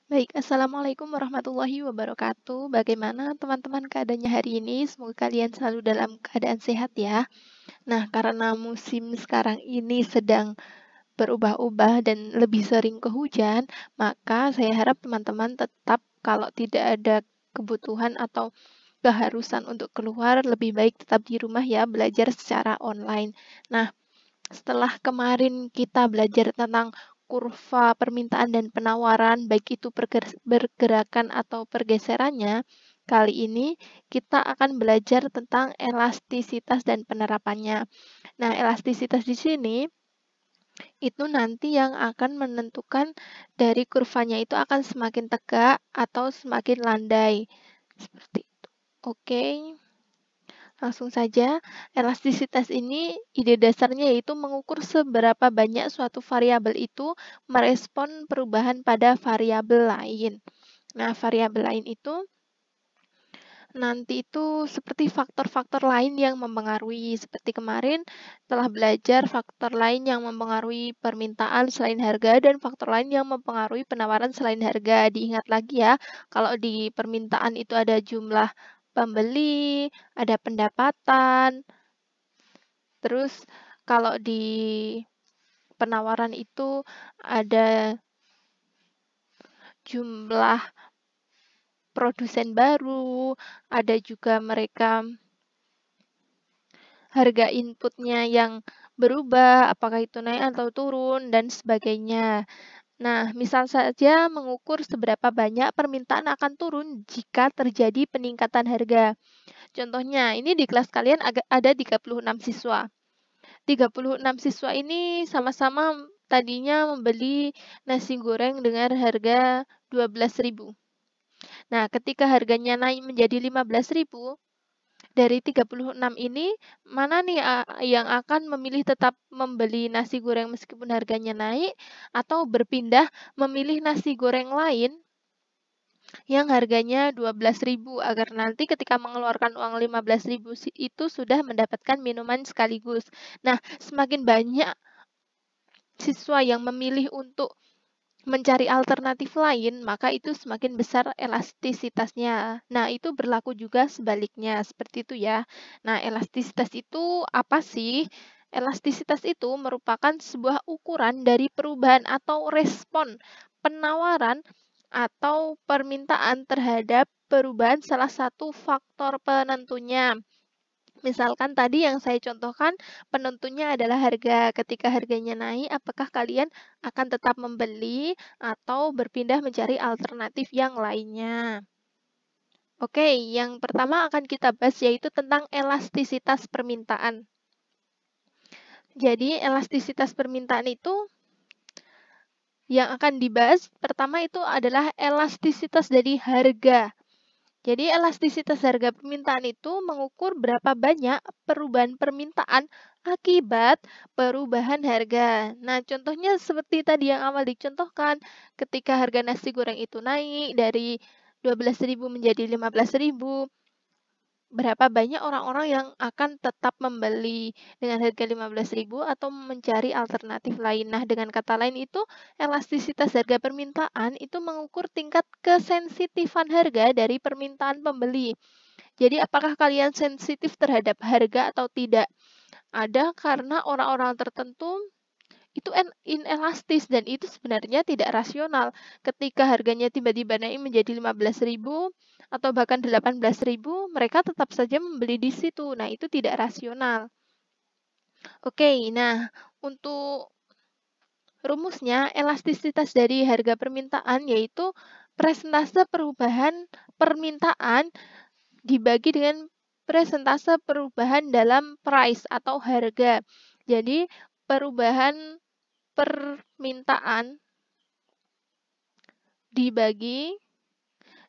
Baik, Assalamualaikum warahmatullahi wabarakatuh. Bagaimana teman-teman keadaannya hari ini? Semoga kalian selalu dalam keadaan sehat ya. Nah, karena musim sekarang ini sedang berubah-ubah dan lebih sering ke hujan, maka saya harap teman-teman tetap kalau tidak ada kebutuhan atau keharusan untuk keluar, lebih baik tetap di rumah ya, belajar secara online. Nah, setelah kemarin kita belajar tentang kurva permintaan dan penawaran, baik itu pergerakan atau pergeserannya, kali ini kita akan belajar tentang elastisitas dan penerapannya. Nah, elastisitas di sini itu nanti yang akan menentukan dari kurvanya itu akan semakin tegak atau semakin landai. Seperti itu. Oke. Langsung saja, elastisitas ini ide dasarnya yaitu mengukur seberapa banyak suatu variabel itu merespon perubahan pada variabel lain. Nah, variabel lain itu nanti itu seperti faktor-faktor lain yang mempengaruhi. Seperti kemarin telah belajar faktor lain yang mempengaruhi permintaan selain harga dan faktor lain yang mempengaruhi penawaran selain harga. Diingat lagi ya, kalau di permintaan itu ada jumlah pembeli, ada pendapatan, terus kalau di penawaran itu ada jumlah produsen baru, ada juga mereka harga inputnya yang berubah, apakah itu naik atau turun, dan sebagainya. Nah, misal saja mengukur seberapa banyak permintaan akan turun jika terjadi peningkatan harga. Contohnya, ini di kelas kalian ada 36 siswa. 36 siswa ini sama-sama tadinya membeli nasi goreng dengan harga 12.000. Nah, ketika harganya naik menjadi 15.000, dari 36 ini, mana nih yang akan memilih tetap membeli nasi goreng meskipun harganya naik, atau berpindah memilih nasi goreng lain yang harganya 12.000 agar nanti ketika mengeluarkan uang 15.000 itu sudah mendapatkan minuman sekaligus. Nah, semakin banyak siswa yang memilih untuk mencari alternatif lain, maka itu semakin besar elastisitasnya. Nah, itu berlaku juga sebaliknya, seperti itu ya. Nah, elastisitas itu apa sih? Elastisitas itu merupakan sebuah ukuran dari perubahan atau respon penawaran atau permintaan terhadap perubahan salah satu faktor penentunya. Misalkan tadi yang saya contohkan, penentunya adalah harga. Ketika harganya naik, apakah kalian akan tetap membeli atau berpindah mencari alternatif yang lainnya? Oke, yang pertama akan kita bahas yaitu tentang elastisitas permintaan. Jadi, elastisitas permintaan itu yang akan dibahas pertama itu adalah elastisitas dari harga. Jadi elastisitas harga permintaan itu mengukur berapa banyak perubahan permintaan akibat perubahan harga. Nah, contohnya seperti tadi yang awal dicontohkan, ketika harga nasi goreng itu naik dari 12.000 menjadi 15.000, berapa banyak orang-orang yang akan tetap membeli dengan harga 15.000 atau mencari alternatif lain. Nah, dengan kata lain itu elastisitas harga permintaan itu mengukur tingkat kesensitifan harga dari permintaan pembeli. Jadi apakah kalian sensitif terhadap harga atau tidak? Ada karena orang-orang tertentu itu inelastis dan itu sebenarnya tidak rasional. Ketika harganya tiba-tiba naik menjadi 15.000 atau bahkan 18.000, mereka tetap saja membeli di situ. Nah, itu tidak rasional. Oke, nah untuk rumusnya elastisitas dari harga permintaan yaitu presentase perubahan permintaan dibagi dengan presentase perubahan dalam price atau harga. Jadi, perubahan permintaan dibagi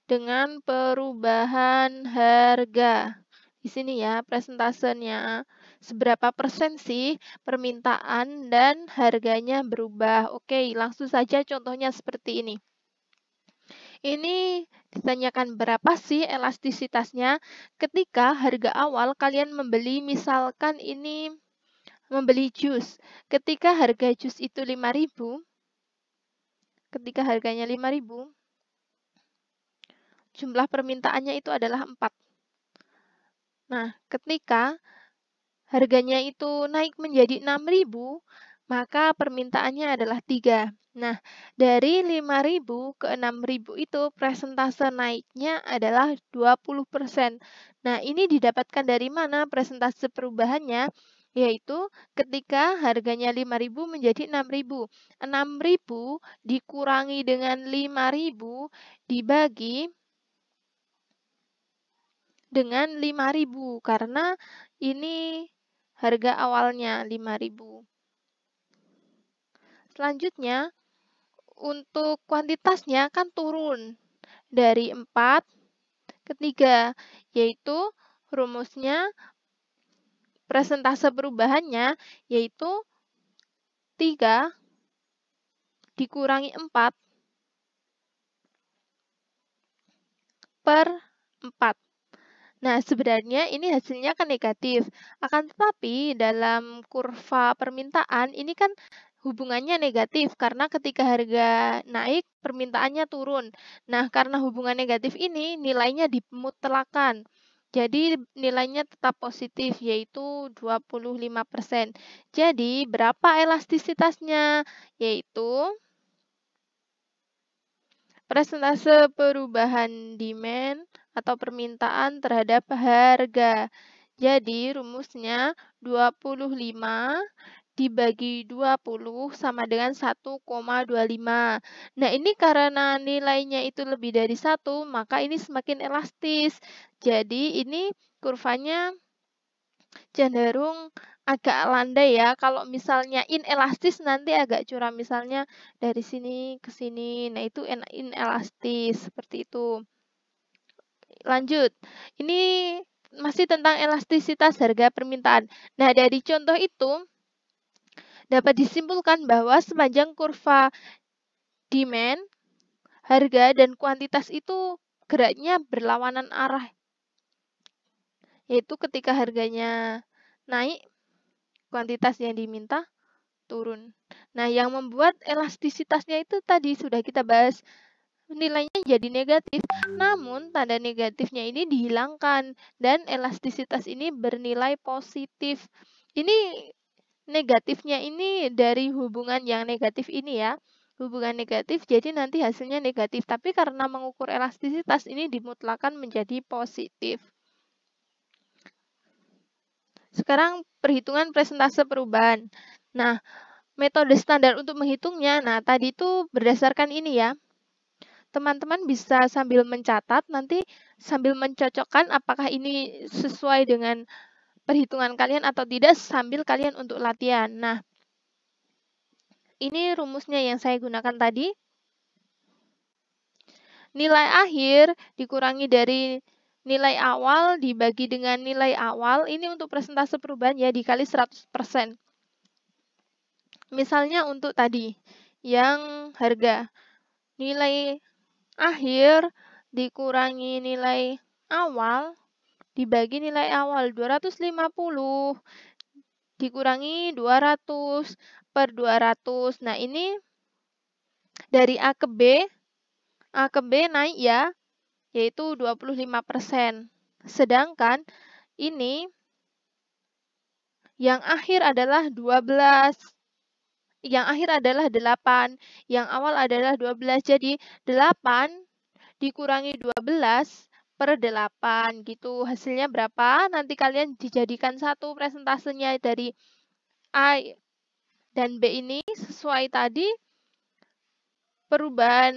dengan perubahan harga. Di sini ya presentasenya. Seberapa persen sih permintaan dan harganya berubah. Oke, langsung saja contohnya seperti ini. Ini ditanyakan berapa sih elastisitasnya ketika harga awal kalian membeli, misalkan ini membeli jus. Ketika harga jus itu 5.000, ketika harganya 5.000, jumlah permintaannya itu adalah 4. Nah, ketika harganya itu naik menjadi 6.000, maka permintaannya adalah 3. Nah, dari 5.000 ke 6.000 itu persentase naiknya adalah 20%. Nah, ini didapatkan dari mana persentase perubahannya? Yaitu ketika harganya 5.000 menjadi 6.000. 6.000 dikurangi dengan 5.000 dibagi dengan 5.000 karena ini harga awalnya 5.000. Selanjutnya, untuk kuantitasnya kan turun dari 4 ke 3, yaitu rumusnya persentase perubahannya yaitu 3 dikurangi 4 per 4. Nah, sebenarnya ini hasilnya kan negatif. Akan tetapi dalam kurva permintaan ini kan hubungannya negatif karena ketika harga naik, permintaannya turun. Nah, karena hubungan negatif ini nilainya dimutlakan. Jadi nilainya tetap positif yaitu 25%. Jadi berapa elastisitasnya? Yaitu persentase perubahan demand atau permintaan terhadap harga. Jadi rumusnya 25 dibagi 20 sama dengan 1,25. Nah, ini karena nilainya itu lebih dari 1, maka ini semakin elastis. Jadi ini kurvanya cenderung agak landai ya. Kalau misalnya inelastis nanti agak curam. Misalnya dari sini ke sini. Nah, itu inelastis seperti itu. Lanjut. Ini masih tentang elastisitas harga permintaan. Nah, dari contoh itu dapat disimpulkan bahwa sepanjang kurva demand, harga dan kuantitas itu geraknya berlawanan arah. Yaitu ketika harganya naik, kuantitas yang diminta turun. Nah, yang membuat elastisitasnya itu tadi sudah kita bahas, nilainya jadi negatif. Namun, tanda negatifnya ini dihilangkan dan elastisitas ini bernilai positif. Ini negatifnya ini dari hubungan yang negatif ini ya. Hubungan negatif jadi nanti hasilnya negatif. Tapi karena mengukur elastisitas ini dimutlakan menjadi positif. Sekarang perhitungan persentase perubahan. Nah, metode standar untuk menghitungnya, nah tadi itu berdasarkan ini ya. Teman-teman bisa sambil mencatat, nanti sambil mencocokkan apakah ini sesuai dengan perhitungan kalian atau tidak sambil kalian untuk latihan. Nah, ini rumusnya yang saya gunakan tadi. Nilai akhir dikurangi dari nilai awal dibagi dengan nilai awal. Ini untuk persentase perubahan ya, dikali 100%. Misalnya untuk tadi, yang harga. Nilai akhir dikurangi nilai awal dibagi nilai awal 250 dikurangi 200 per 200. Nah, ini dari A ke B naik ya, yaitu 25%. Sedangkan ini yang akhir adalah 12. Yang akhir adalah 8, yang awal adalah 12. Jadi 8 dikurangi 12 per 8 gitu. Hasilnya berapa? Nanti kalian dijadikan satu presentasenya dari A dan B ini sesuai tadi perubahan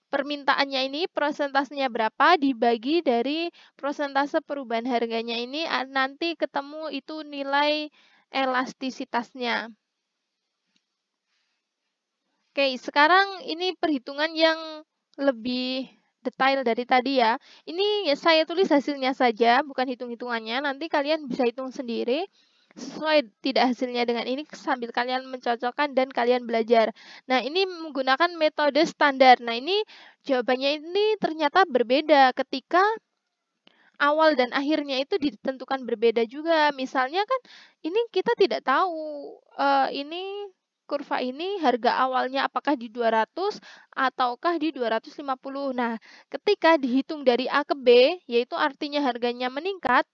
permintaannya ini persentasenya berapa dibagi dari persentase perubahan harganya ini nanti ketemu itu nilai elastisitasnya. Oke, sekarang ini perhitungan yang lebih detail dari tadi ya. Ini saya tulis hasilnya saja, bukan hitung-hitungannya. Nanti kalian bisa hitung sendiri sesuai tidak hasilnya dengan ini sambil kalian mencocokkan dan kalian belajar. Nah, ini menggunakan metode standar. Nah, ini jawabannya ini ternyata berbeda ketika awal dan akhirnya itu ditentukan berbeda juga. Misalnya kan ini kita tidak tahu ini kurva ini harga awalnya apakah di 200 ataukah di 250. Nah, ketika dihitung dari A ke B, yaitu artinya harganya meningkat,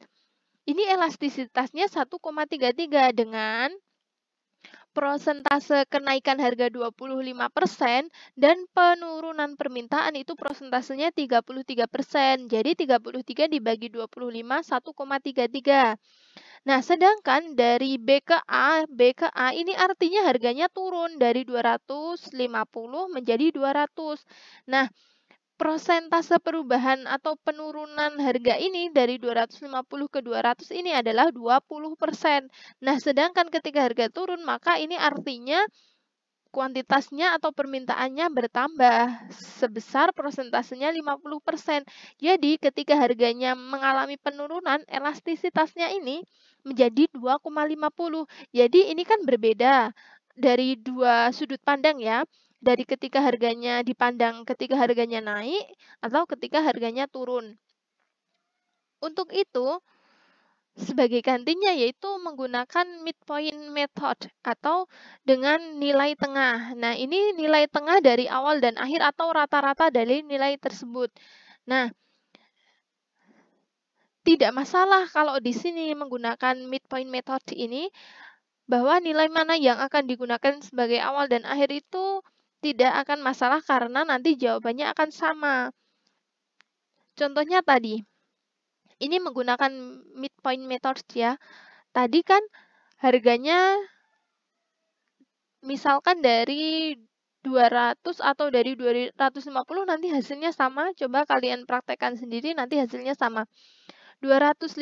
ini elastisitasnya 1,33 dengan persentase kenaikan harga 25% dan penurunan permintaan itu persentasenya 33%. Jadi 33 dibagi 25, 1,33. Nah, sedangkan dari B ke A ini artinya harganya turun dari 250 menjadi 200. Nah, persentase perubahan atau penurunan harga ini dari 250 ke 200 ini adalah 20%. Nah, sedangkan ketika harga turun, maka ini artinya kuantitasnya atau permintaannya bertambah sebesar persentasenya 50%. Jadi, ketika harganya mengalami penurunan, elastisitasnya ini menjadi 2,50. Jadi, ini kan berbeda dari dua sudut pandang ya. Dari ketika harganya dipandang ketika harganya naik atau ketika harganya turun. Untuk itu, sebagai gantinya yaitu menggunakan midpoint method atau dengan nilai tengah. Nah, ini nilai tengah dari awal dan akhir atau rata-rata dari nilai tersebut. Nah, tidak masalah kalau di sini menggunakan midpoint method ini, bahwa nilai mana yang akan digunakan sebagai awal dan akhir itu tidak akan masalah karena nanti jawabannya akan sama. Contohnya tadi, ini menggunakan midpoint method ya. Tadi kan harganya misalkan dari 200 atau dari 250 nanti hasilnya sama. Coba kalian praktekkan sendiri nanti hasilnya sama. 250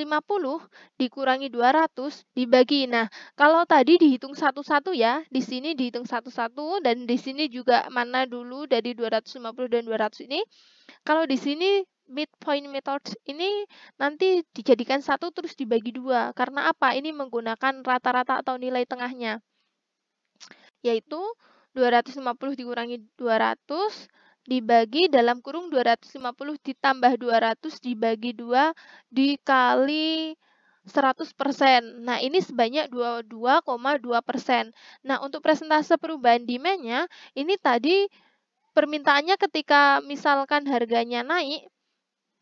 dikurangi 200 dibagi. Nah, kalau tadi dihitung satu-satu ya, di sini dihitung satu-satu dan di sini juga mana dulu dari 250 dan 200 ini. Kalau di sini midpoint method ini nanti dijadikan satu terus dibagi dua. Karena apa? Ini menggunakan rata-rata atau nilai tengahnya. Yaitu 250 dikurangi 200 dibagi dalam kurung 250 ditambah 200 dibagi 2 dikali 100%. Nah, ini sebanyak 22,2%. Nah, untuk persentase perubahan demand-nya, ini tadi permintaannya ketika misalkan harganya naik,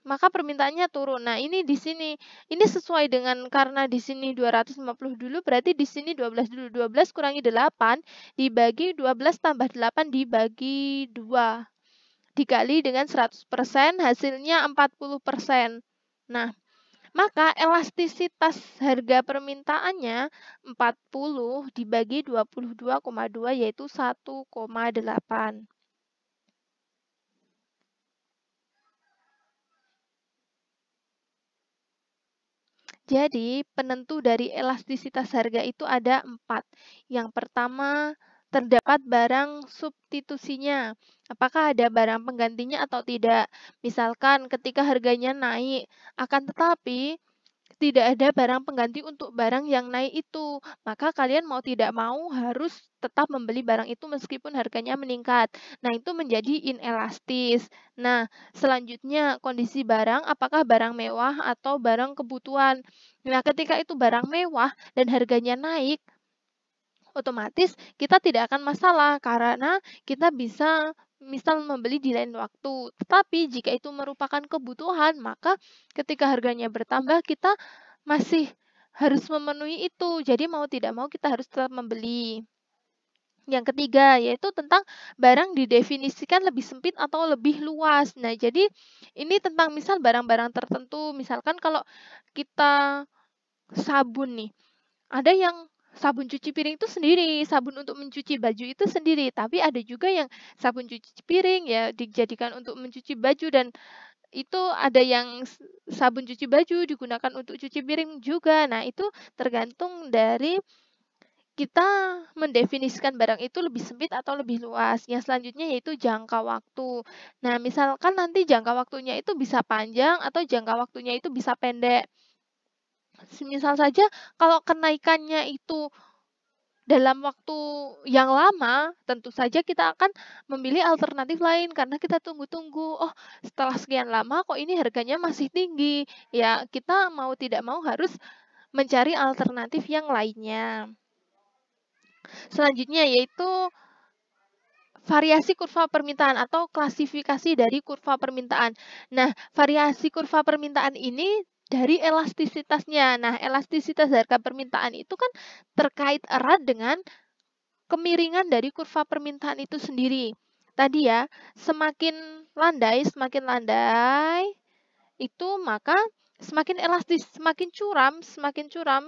maka permintaannya turun. Nah, ini di sini. Ini sesuai dengan karena di sini 250 dulu, berarti di sini 12 dulu. 12 kurangi 8 dibagi 12 tambah 8 dibagi 2. Dikali dengan 100%, hasilnya 40%. Nah, maka elastisitas harga permintaannya 40 dibagi 22,2 yaitu 1,8. Jadi, penentu dari elastisitas harga itu ada 4. Yang pertama, terdapat barang substitusinya. Apakah ada barang penggantinya atau tidak? Misalkan ketika harganya naik, akan tetapi tidak ada barang pengganti untuk barang yang naik itu. Maka kalian mau tidak mau harus tetap membeli barang itu meskipun harganya meningkat. Nah, itu menjadi inelastis. Nah, selanjutnya kondisi barang, apakah barang mewah atau barang kebutuhan. Nah, ketika itu barang mewah dan harganya naik, otomatis kita tidak akan masalah karena kita bisa misal membeli di lain waktu. Tetapi jika itu merupakan kebutuhan, maka ketika harganya bertambah kita masih harus memenuhi itu. Jadi mau tidak mau kita harus tetap membeli. Yang ketiga yaitu tentang barang didefinisikan lebih sempit atau lebih luas. Nah, jadi ini tentang misal barang-barang tertentu. Misalkan kalau kita sabun nih, ada yang sabun cuci piring itu sendiri, sabun untuk mencuci baju itu sendiri, tapi ada juga yang sabun cuci piring ya dijadikan untuk mencuci baju dan itu ada yang sabun cuci baju digunakan untuk cuci piring juga. Nah, itu tergantung dari kita mendefinisikan barang itu lebih sempit atau lebih luas. Yang selanjutnya yaitu jangka waktu. Nah, misalkan nanti jangka waktunya itu bisa panjang atau jangka waktunya itu bisa pendek. Misal saja kalau kenaikannya itu dalam waktu yang lama, tentu saja kita akan memilih alternatif lain karena kita tunggu-tunggu, oh setelah sekian lama kok ini harganya masih tinggi. Ya, kita mau tidak mau harus mencari alternatif yang lainnya. Selanjutnya yaitu variasi kurva permintaan atau klasifikasi dari kurva permintaan. Nah, variasi kurva permintaan ini dari elastisitasnya. Nah, elastisitas harga permintaan itu kan terkait erat dengan kemiringan dari kurva permintaan itu sendiri. Tadi ya, semakin landai itu maka semakin elastis, semakin curam,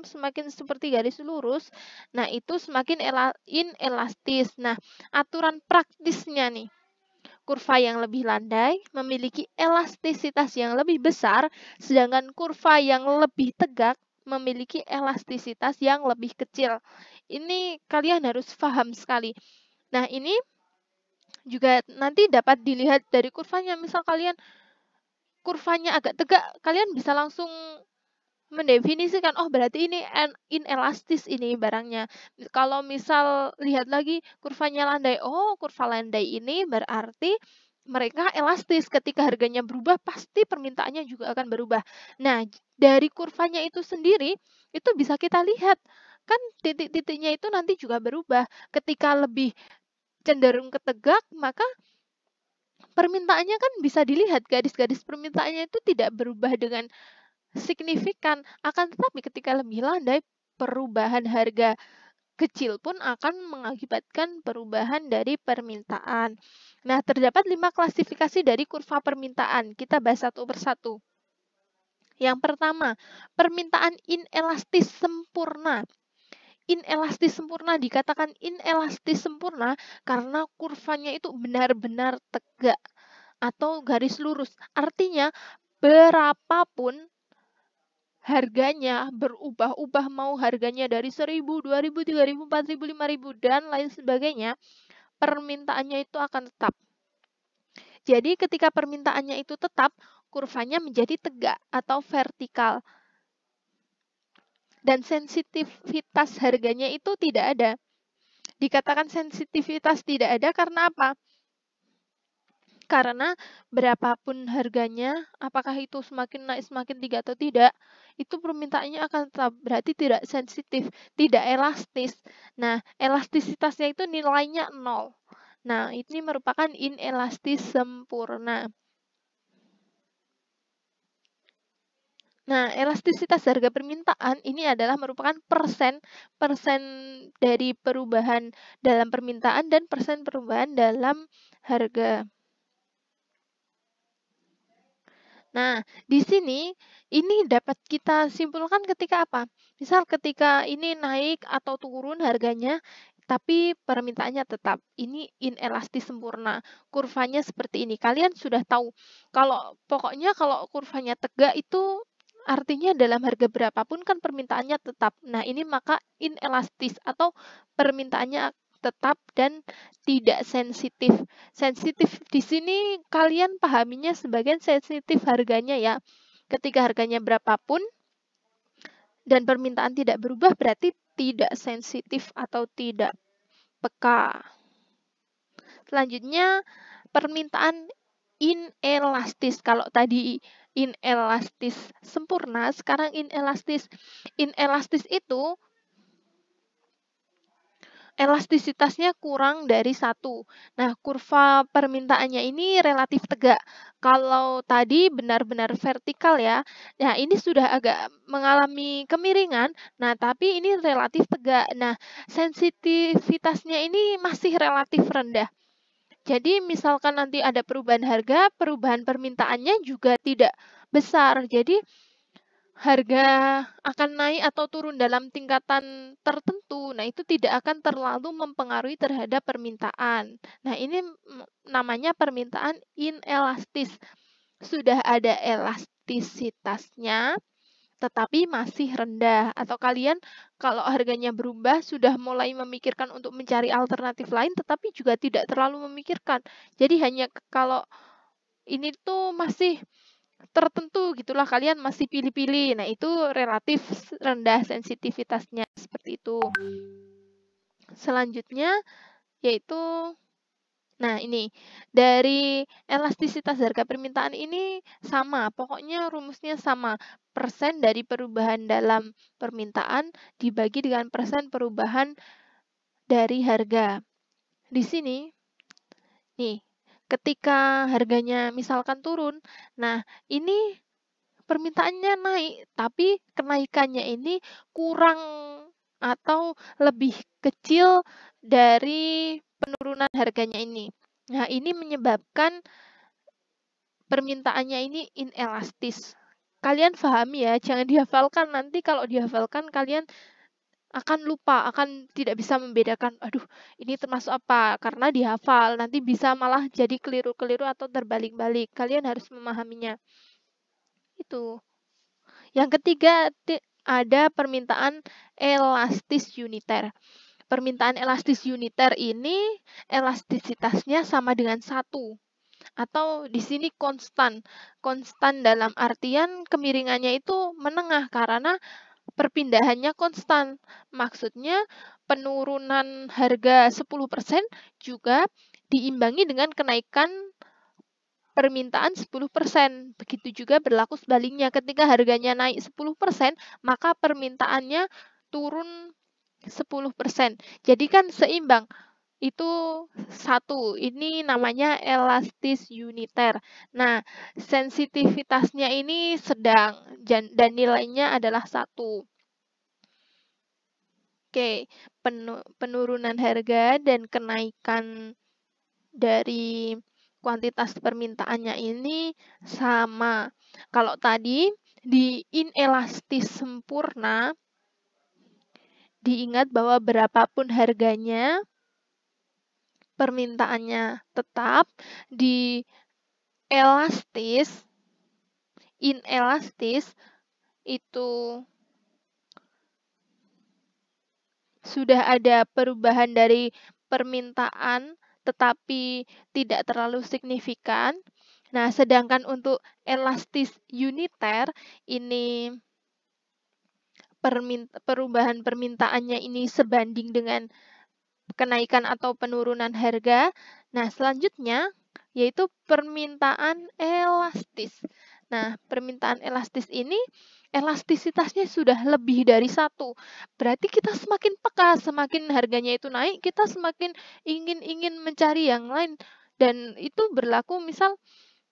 semakin seperti garis lurus. Nah, itu semakin inelastis. Nah, aturan praktisnya nih, kurva yang lebih landai memiliki elastisitas yang lebih besar, sedangkan kurva yang lebih tegak memiliki elastisitas yang lebih kecil. Ini kalian harus paham sekali. Nah, ini juga nanti dapat dilihat dari kurvanya. Misal kalian kurvanya agak tegak, kalian bisa langsung mendefinisikan, oh berarti ini inelastis ini barangnya. Kalau misal lihat lagi kurvanya landai, oh kurva landai ini berarti mereka elastis, ketika harganya berubah pasti permintaannya juga akan berubah. Nah, dari kurvanya itu sendiri itu bisa kita lihat kan titik-titiknya itu nanti juga berubah. Ketika lebih cenderung ke tegak, maka permintaannya kan bisa dilihat garis-garis permintaannya itu tidak berubah dengan signifikan. Akan tetapi ketika lebih landai, perubahan harga kecil pun akan mengakibatkan perubahan dari permintaan. Nah, terdapat 5 klasifikasi dari kurva permintaan. Kita bahas satu persatu. Yang pertama, permintaan inelastis sempurna. Inelastis sempurna dikatakan inelastis sempurna karena kurvanya itu benar-benar tegak atau garis lurus. Artinya, berapapun harganya berubah-ubah, mau harganya dari 1.000, 2.000, 3.000, 4.000, 5.000 dan lain sebagainya, permintaannya itu akan tetap. Jadi ketika permintaannya itu tetap, kurvanya menjadi tegak atau vertikal. Dan sensitivitas harganya itu tidak ada. Dikatakan sensitivitas tidak ada karena apa? Karena berapapun harganya, apakah itu semakin naik semakin tinggi atau tidak, itu permintaannya akan tetap, berarti tidak sensitif, tidak elastis. Nah, elastisitasnya itu nilainya 0. Nah, ini merupakan inelastis sempurna. Nah, elastisitas harga permintaan ini adalah merupakan persen dari perubahan dalam permintaan dan persen perubahan dalam harga. Nah, di sini ini dapat kita simpulkan ketika apa? Misal ketika ini naik atau turun harganya, tapi permintaannya tetap. Ini inelastis sempurna. Kurvanya seperti ini. Kalian sudah tahu. Pokoknya kalau kurvanya tegak itu artinya dalam harga berapapun kan permintaannya tetap. Nah, ini maka inelastis atau permintaannya tetap dan tidak sensitif. Sensitif di sini kalian pahaminya sebagai sensitif harganya ya. Ketika harganya berapapun dan permintaan tidak berubah berarti tidak sensitif atau tidak peka. Selanjutnya permintaan inelastis. Kalau tadi inelastis sempurna, sekarang inelastis. Inelastis itu elastisitasnya kurang dari 1. Nah, kurva permintaannya ini relatif tegak. Kalau tadi benar-benar vertikal ya, nah ini sudah agak mengalami kemiringan, nah tapi ini relatif tegak. Nah, sensitivitasnya ini masih relatif rendah. Jadi misalkan nanti ada perubahan harga, perubahan permintaannya juga tidak besar. Jadi harga akan naik atau turun dalam tingkatan tertentu. Nah, itu tidak akan terlalu mempengaruhi terhadap permintaan. Nah, ini namanya permintaan inelastis. Sudah ada elastisitasnya, tetapi masih rendah. Atau kalian kalau harganya berubah sudah mulai memikirkan untuk mencari alternatif lain, tetapi juga tidak terlalu memikirkan. Jadi hanya kalau ini tuh masih tertentu gitulah, kalian masih pilih-pilih. Nah, itu relatif rendah sensitivitasnya seperti itu. Selanjutnya yaitu ini dari elastisitas harga permintaan ini sama, pokoknya rumusnya sama. Persen dari perubahan dalam permintaan dibagi dengan persen perubahan dari harga. Di sini, nih, ketika harganya misalkan turun, nah ini permintaannya naik, tapi kenaikannya ini kurang atau lebih kecil dari penurunan harganya ini. Nah, ini menyebabkan permintaannya ini inelastis. Kalian pahami ya, jangan dihafalkan. Nanti kalau dihafalkan kalian akan lupa, akan tidak bisa membedakan, aduh ini termasuk apa, karena dihafal, nanti bisa malah jadi keliru-keliru atau terbalik-balik. Kalian harus memahaminya. Itu. Yang ketiga, ada permintaan elastis uniter. Permintaan elastis uniter ini elastisitasnya sama dengan 1. Atau di sini konstan. Konstan dalam artian kemiringannya itu menengah karena perpindahannya konstan. Maksudnya penurunan harga 10% juga diimbangi dengan kenaikan permintaan 10%. Begitu juga berlaku sebaliknya. Ketika harganya naik 10%, maka permintaannya turun 10%. Jadi kan seimbang. Itu 1. Ini namanya elastis uniter. Nah, sensitivitasnya ini sedang dan nilainya adalah 1. Oke, penurunan harga dan kenaikan dari kuantitas permintaannya ini sama. Kalau tadi di inelastis sempurna, diingat bahwa berapapun harganya, permintaannya tetap. Di inelastis itu sudah ada perubahan dari permintaan tetapi tidak terlalu signifikan. Nah, sedangkan untuk elastis uniter ini perubahan permintaannya ini sebanding dengan kenaikan atau penurunan harga. Nah, selanjutnya yaitu permintaan elastis. Nah, permintaan elastis ini elastisitasnya sudah lebih dari 1. Berarti kita semakin peka, semakin harganya itu naik, kita semakin ingin mencari yang lain. Dan itu berlaku misal,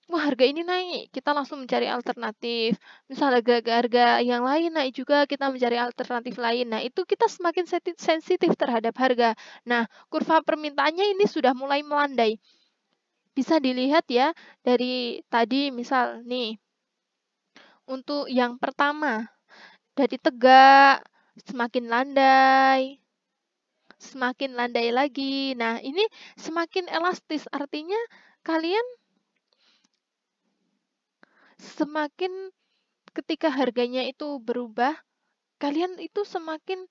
wah harga ini naik, kita langsung mencari alternatif. Misal harga yang lain naik juga, kita mencari alternatif lain. Nah, itu kita semakin sensitif terhadap harga. Nah, kurva permintaannya ini sudah mulai melandai. Bisa dilihat ya dari tadi misal nih, untuk yang pertama, dari tegak, semakin landai lagi. Nah, ini semakin elastis, artinya kalian semakin ketika harganya itu berubah, kalian itu semakin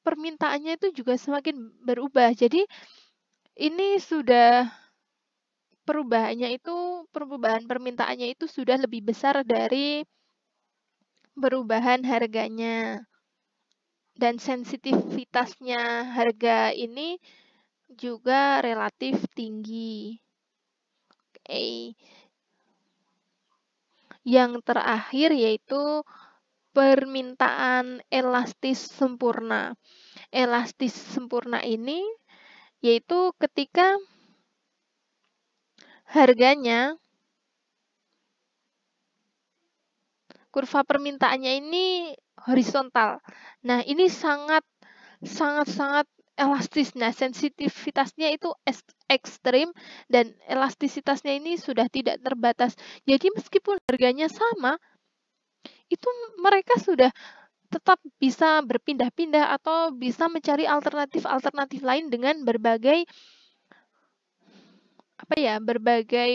permintaannya itu juga semakin berubah. Jadi, ini sudah perubahan permintaannya itu sudah lebih besar dari perubahan harganya. Dan sensitivitasnya harga ini juga relatif tinggi. Oke. Yang terakhir yaitu permintaan elastis sempurna. Elastis sempurna ini yaitu ketika harganya, kurva permintaannya ini horizontal. Nah, ini sangat elastis. Nah, sensitivitasnya itu ekstrim dan elastisitasnya ini sudah tidak terbatas. Jadi meskipun harganya sama, itu mereka sudah tetap bisa berpindah-pindah atau bisa mencari alternatif-alternatif lain dengan berbagai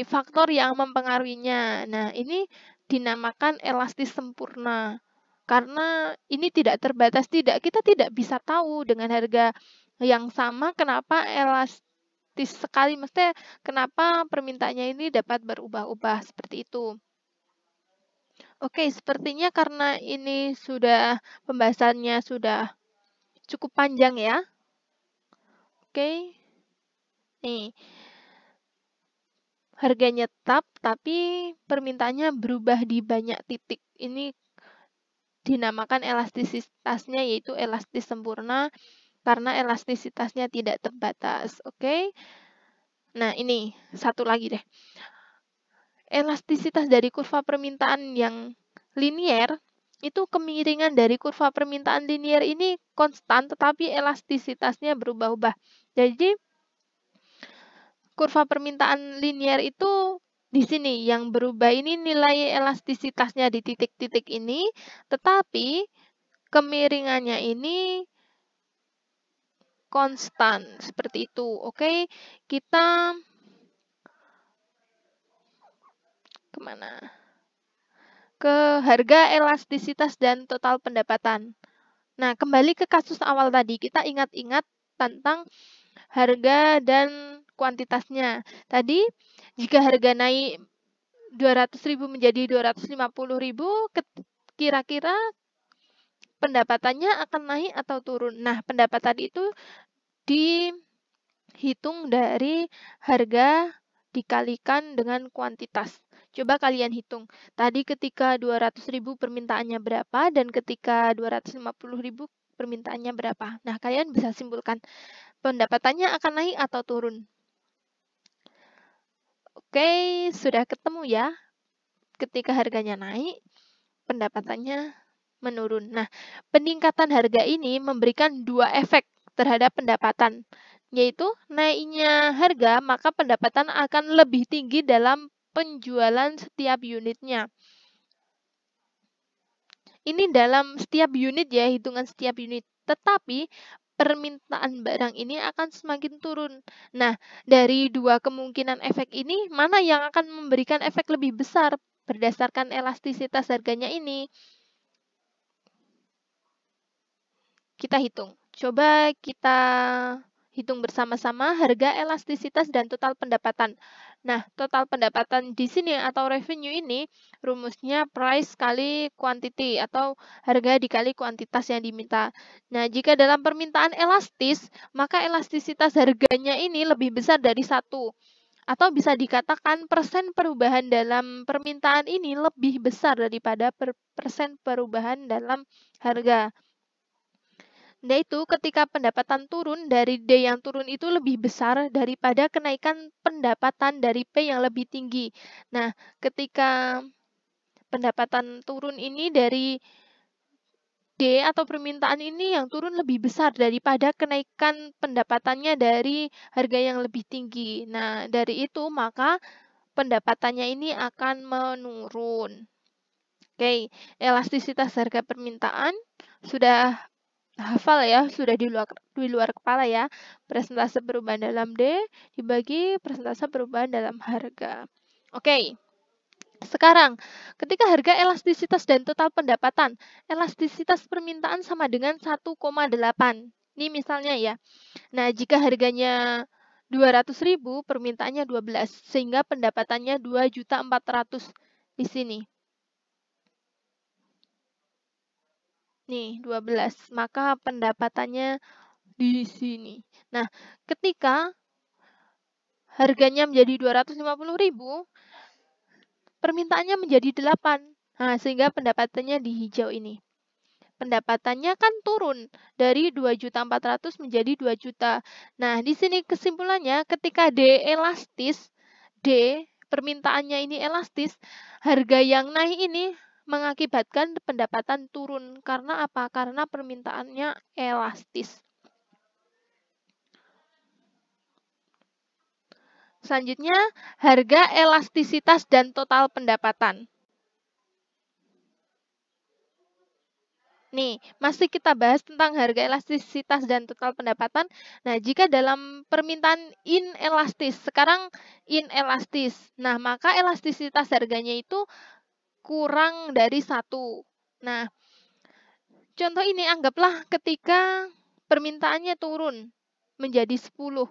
faktor yang mempengaruhinya. Nah, ini dinamakan elastis sempurna. Karena ini tidak terbatas, kita tidak bisa tahu dengan harga yang sama kenapa elastis sekali, maksudnya kenapa permintaannya ini dapat berubah-ubah seperti itu. Oke, sepertinya karena ini pembahasannya sudah cukup panjang ya. Oke. Nih. Harganya tetap, tapi permintaannya berubah di banyak titik. Ini dinamakan elastisitasnya yaitu elastis sempurna. karena elastisitasnya tidak terbatas. Oke. Nah, ini satu lagi deh. Elastisitas dari kurva permintaan yang linier, itu kemiringan dari kurva permintaan linier ini konstan, tetapi elastisitasnya berubah-ubah. Jadi, kurva permintaan linier itu di sini yang berubah ini nilai elastisitasnya di titik-titik ini, tetapi kemiringannya ini konstan seperti itu. Oke, kita kemana? Ke harga, elastisitas, dan total pendapatan. Nah, kembali ke kasus awal tadi, kita ingat-ingat tentang harga dan kuantitasnya. Tadi, jika harga naik 200.000 menjadi 250.000, kira-kira pendapatannya akan naik atau turun. Nah, pendapatan itu dihitung dari harga dikalikan dengan kuantitas. Coba kalian hitung. Tadi ketika 200.000 permintaannya berapa dan ketika 250.000 permintaannya berapa. Nah, kalian bisa simpulkan pendapatannya akan naik atau turun. Oke, sudah ketemu ya. Ketika harganya naik, pendapatannya menurun. Nah, peningkatan harga ini memberikan dua efek terhadap pendapatan, yaitu naiknya harga, maka pendapatan akan lebih tinggi dalam penjualan setiap unitnya. Ini dalam setiap unit ya, hitungan setiap unit. Tetapi permintaan barang ini akan semakin turun. Nah, dari dua kemungkinan efek ini, mana yang akan memberikan efek lebih besar berdasarkan elastisitas harganya ini? Kita hitung. Coba kita hitung bersama-sama harga, elastisitas, dan total pendapatan. Nah, total pendapatan di sini atau revenue ini rumusnya price kali quantity atau harga dikali kuantitas yang diminta. Nah, jika dalam permintaan elastis, maka elastisitas harganya ini lebih besar dari 1. Atau bisa dikatakan persen perubahan dalam permintaan ini lebih besar daripada persen perubahan dalam harga. Nah itu ketika pendapatan turun dari D yang turun itu lebih besar daripada kenaikan pendapatan dari P yang lebih tinggi. Nah, ketika pendapatan turun ini dari D atau permintaan ini yang turun lebih besar daripada kenaikan pendapatannya dari harga yang lebih tinggi. Nah, dari itu maka pendapatannya ini akan menurun. Oke, elastisitas harga permintaan sudah hafal ya, sudah di luar kepala ya. Persentase perubahan dalam D dibagi persentase perubahan dalam harga. Oke. Sekarang, ketika harga, elastisitas, dan total pendapatan, elastisitas permintaan sama dengan 1,8. Ini misalnya ya. Nah, jika harganya 200.000, permintaannya 12, sehingga pendapatannya 2.400.000 di sini. Nih, 12. Maka pendapatannya di sini. Nah, ketika harganya menjadi 250.000, permintaannya menjadi 8. Nah, sehingga pendapatannya di hijau ini. Pendapatannya kan turun dari 2.400.000 menjadi 2 juta. Nah, di sini kesimpulannya ketika D elastis, D permintaannya ini elastis, harga yang naik ini mengakibatkan pendapatan turun. Karena apa? Karena permintaannya elastis. Selanjutnya, harga, elastisitas, dan total pendapatan. Nih, masih kita bahas tentang harga, elastisitas, dan total pendapatan. Nah, jika dalam permintaan inelastis, sekarang inelastis. Nah, maka elastisitas harganya itu kurang dari 1. Nah, contoh ini anggaplah ketika permintaannya turun menjadi 10.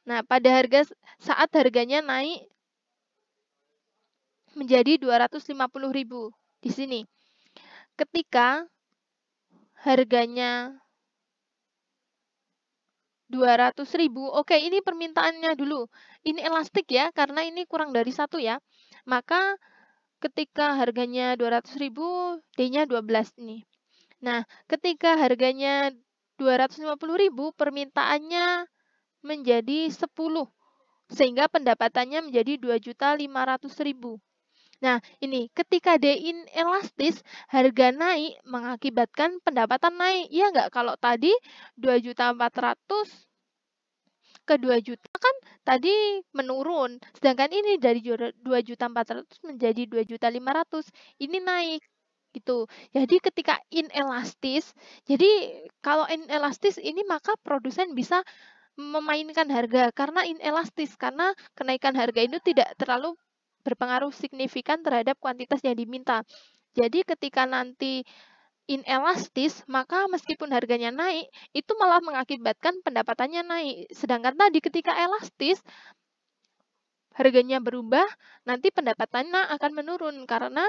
Nah, pada saat harganya naik menjadi 250.000 di sini. Ketika harganya 200.000, oke ini permintaannya dulu. Ini elastik ya, karena ini kurang dari 1 ya. Maka ketika harganya 200.000, D-nya 12 nih. Nah, ketika harganya 250.000, permintaannya menjadi 10, sehingga pendapatannya menjadi 2.500.000. Nah, ini ketika dia inelastis, harga naik mengakibatkan pendapatan naik. Iya nggak? Kalau tadi 2.400.000 ke 2 juta kan tadi menurun, sedangkan ini dari 2.400.000 menjadi 2.500.000, ini naik gitu. Jadi ketika inelastis, jadi kalau inelastis ini maka produsen bisa memainkan harga karena inelastis, karena kenaikan harga itu tidak terlalu berpengaruh signifikan terhadap kuantitas yang diminta. Jadi ketika nanti inelastis, maka meskipun harganya naik, itu malah mengakibatkan pendapatannya naik. Sedangkan tadi ketika elastis, harganya berubah, nanti pendapatannya akan menurun karena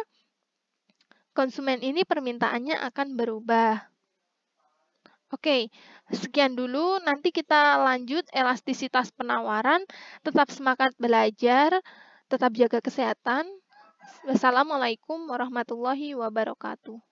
konsumen ini permintaannya akan berubah. Oke, sekian dulu. Nanti kita lanjut elastisitas penawaran. Tetap semangat belajar, tetap jaga kesehatan. Wassalamualaikum warahmatullahi wabarakatuh.